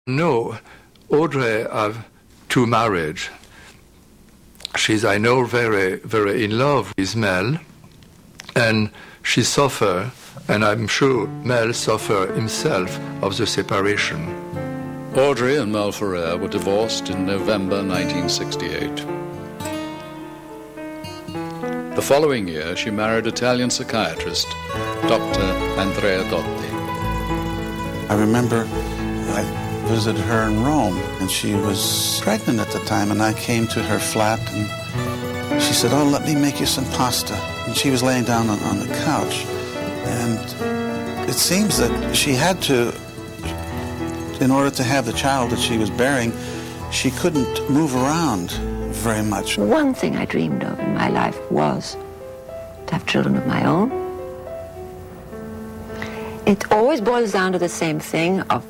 No, Audrey have two marriages. She's, I know, very, very in love with Mel, and she suffer, and I'm sure Mel suffer himself of the separation. Audrey and Mel Ferrer were divorced in November 1968. The following year, she married Italian psychiatrist, Dr. Andrea Dotti. I remember I visited her in Rome, and she was pregnant at the time, and I came to her flat, and she said, "Oh, let me make you some pasta." And she was laying down on the couch, and it seems that she had to, in order to have the child that she was bearing, she couldn't move around very much. One thing I dreamed of in my life was to have children of my own. It always boils down to the same thing of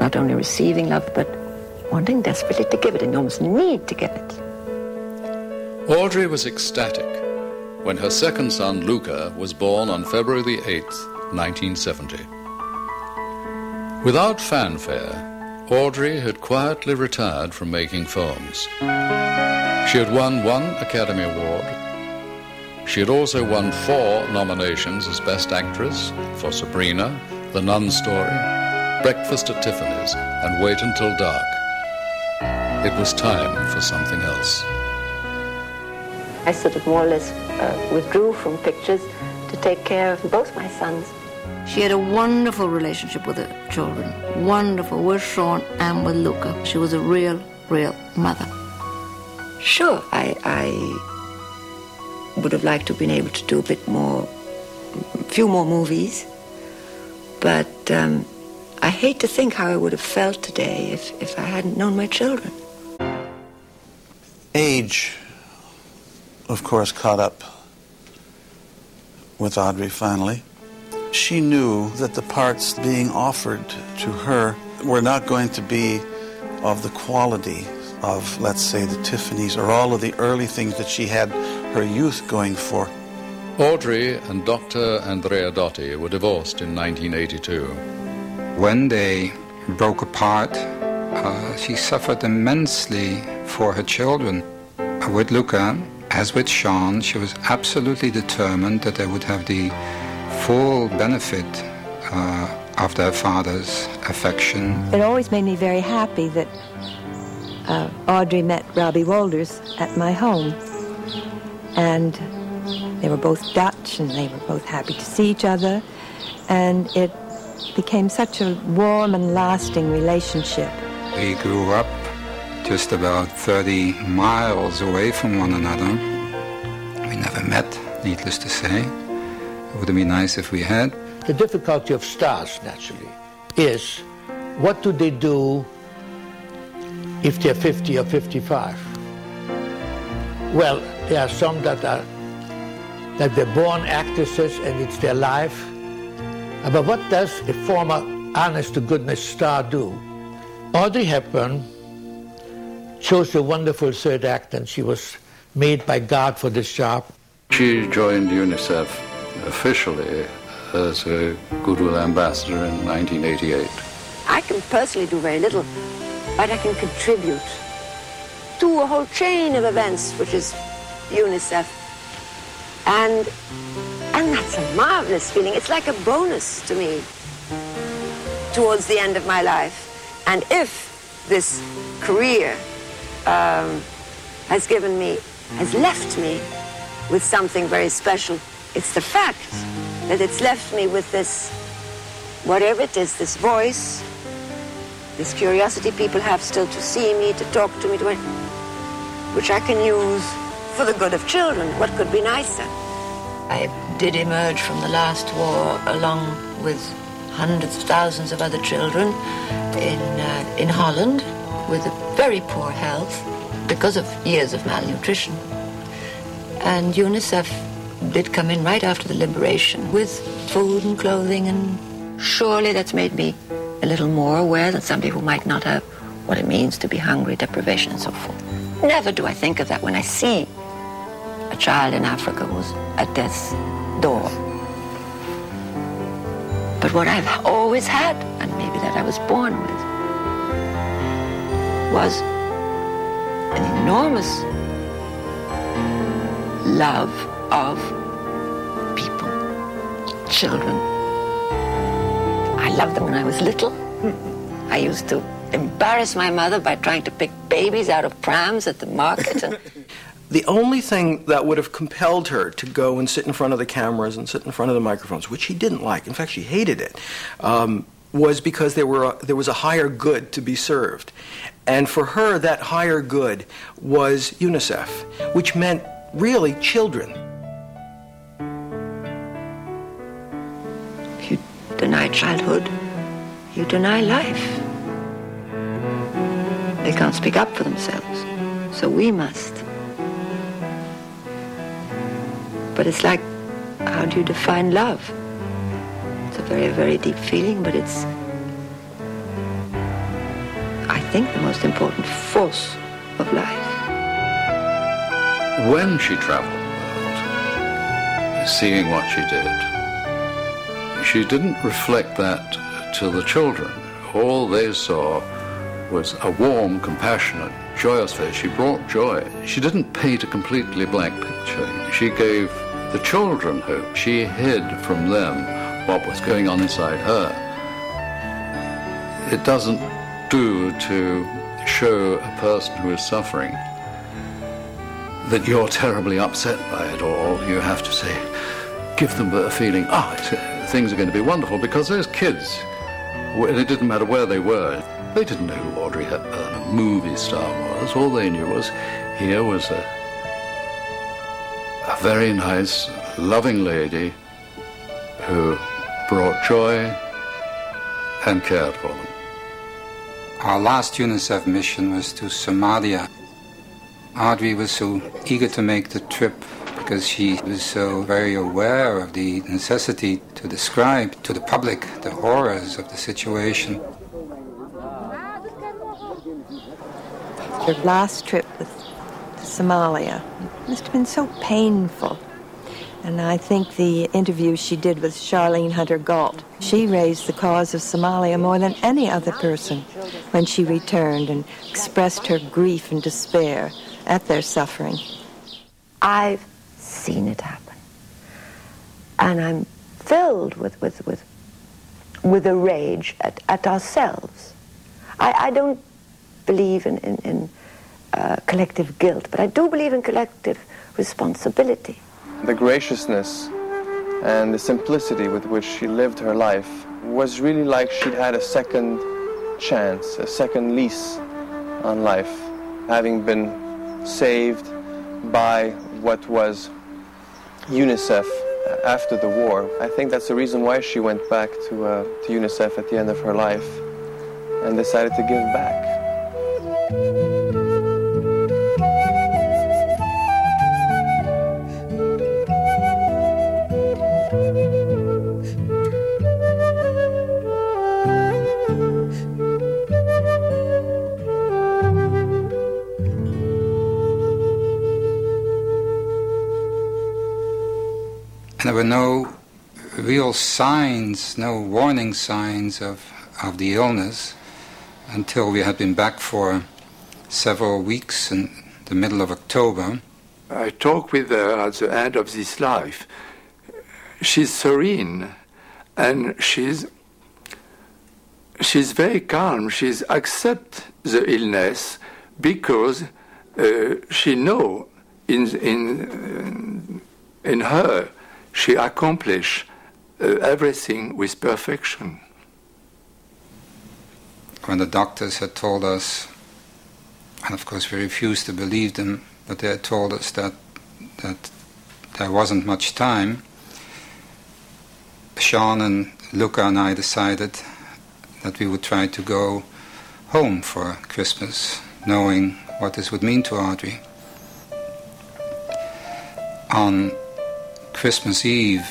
not only receiving love, but wanting desperately to give it, and you almost need to give it. Audrey was ecstatic when her second son, Luca, was born on February the 8th, 1970. Without fanfare, Audrey had quietly retired from making films. She had won 1 Academy Award. She had also won 4 nominations as Best Actress for Sabrina, The Nun Story, Breakfast at Tiffany's, and Wait Until Dark. It was time for something else. I sort of more or less withdrew from pictures to take care of both my sons. She had a wonderful relationship with her children. Wonderful with Sean and with Luca. She was a real mother. Sure, I would have liked to have been able to do a few more movies, but I hate to think how I would have felt today if I hadn't known my children. Age, of course, caught up with Audrey finally. She knew that the parts being offered to her were not going to be of the quality of, let's say, the Tiffany's or all of the early things that she had her youth going for. Audrey and Dr. Andrea Dotti were divorced in 1982. When they broke apart, she suffered immensely for her children. With Luca, as with Sean, she was absolutely determined that they would have the full benefit of their father's affection. It always made me very happy that Audrey met Robbie Wolders at my home. And they were both Dutch, and they were both happy to see each other. And it became such a warm and lasting relationship. We grew up just about 30 miles away from one another. We never met, needless to say. It would have been nice if we had. The difficulty of stars, naturally, is what do they do if they're 50 or 55? Well, there are some that they're born actresses and it's their life. But what does a former honest-to-goodness star do? Audrey Hepburn chose a wonderful third act, and she was made by God for this job. She joined UNICEF officially as a Goodwill Ambassador in 1988. I can personally do very little, but I can contribute to a whole chain of events, which is UNICEF. And that's a marvelous feeling. It's like a bonus to me towards the end of my life. And if this career has left me with something very special, it's the fact that it's left me with this, whatever it is, this voice, this curiosity people have still to see me, to talk to me, which I can use for the good of children. What could be nicer? I did emerge from the last war along with hundreds of thousands of other children in Holland with a very poor health because of years of malnutrition. And UNICEF did come in right after the liberation with food and clothing, and surely that's made me a little more aware than some people might not have what it means to be hungry, deprivation, and so forth. Never do I think of that when I see a child in Africa who's at death's door. But what I've always had, and maybe that I was born with, was an enormous love of people, children. I loved them when I was little. I used to embarrass my mother by trying to pick babies out of prams at the market. The only thing that would have compelled her to go and sit in front of the cameras and sit in front of the microphones, which she didn't like, in fact she hated it, was because there was a higher good to be served. And for her, that higher good was UNICEF, which meant really children. If you deny childhood, you deny life. They can't speak up for themselves, so we must. But it's like, how do you define love? It's a very, very deep feeling, but it's, I think, the most important force of life. When she traveled the world, seeing what she didn't reflect that to the children. All they saw was a warm, compassionate, joyous face. She brought joy. She didn't paint a completely blank picture. She gave the children hope. She hid from them what was going on inside her. It doesn't do to show a person who is suffering that you're terribly upset by it all. You have to say, give them a feeling, things are going to be wonderful, because those kids, it didn't matter where they were, they didn't know who Audrey Hepburn, a movie star, was. All they knew was here was a very nice, loving lady who brought joy and cared for them. Our last UNICEF mission was to Somalia. Audrey was so eager to make the trip because she was so very aware of the necessity to describe to the public the horrors of the situation. Her last trip to Somalia must have been so painful. And I think the interview she did with Charlene Hunter Galt, she raised the cause of Somalia more than any other person when she returned and expressed her grief and despair at their suffering. I've seen it happen. And I'm filled with a rage at ourselves. I don't believe in collective guilt, but I do believe in collective responsibility. The graciousness and the simplicity with which she lived her life was really like she'd had a second chance, a second lease on life, having been saved by what was UNICEF after the war. I think that's the reason why she went back to UNICEF at the end of her life and decided to give back. There were no real signs, no warning signs of the illness until we had been back for several weeks in the middle of October. I talked with her at the end of this life. She's serene and she's very calm. She's accept the illness because she know in her she accomplished everything with perfection. When the doctors had told us, and of course we refused to believe them, but they had told us that there wasn't much time, Sean and Luca and I decided that we would try to go home for Christmas, knowing what this would mean to Audrey. On Christmas Eve,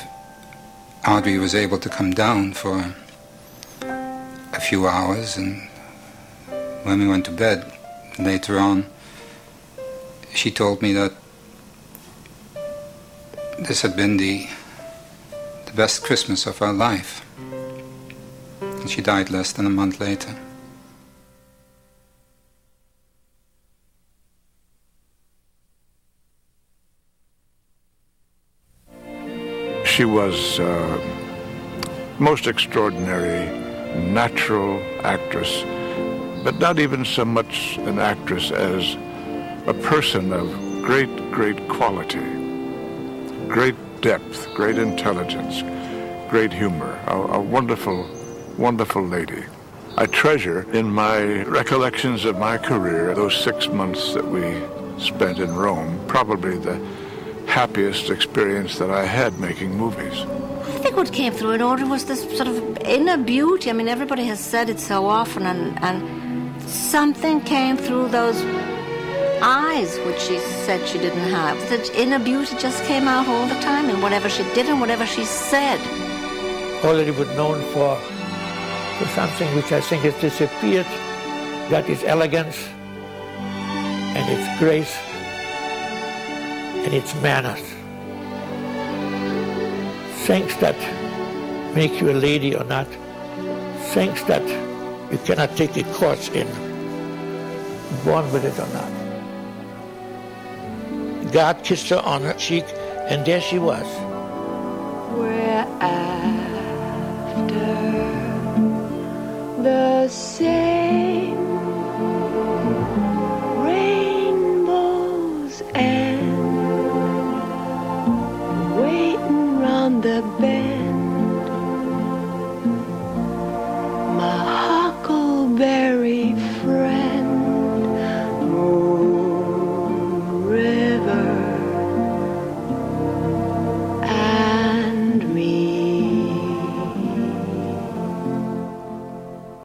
Audrey was able to come down for a few hours, and when we went to bed later on, she told me that this had been the best Christmas of her life. And she died less than a month later. She was most extraordinary, natural actress, but not even so much an actress as a person of great, great quality, great depth, great intelligence, great humor, a wonderful, wonderful lady. I treasure in my recollections of my career those 6 months that we spent in Rome, probably the happiest experience that I had making movies. I think what came through in Audrey was this sort of inner beauty. I mean, everybody has said it so often, and something came through those eyes, which she said she didn't have. The inner beauty just came out all the time in whatever she did and whatever she said. Audrey was known for something which I think has disappeared, that is elegance, and its grace, and its manners. Things that make you a lady or not, things that you cannot take a course in, born with it or not. God kissed her on her cheek, and there she was. We're after the same rainbows and waiting round the bend.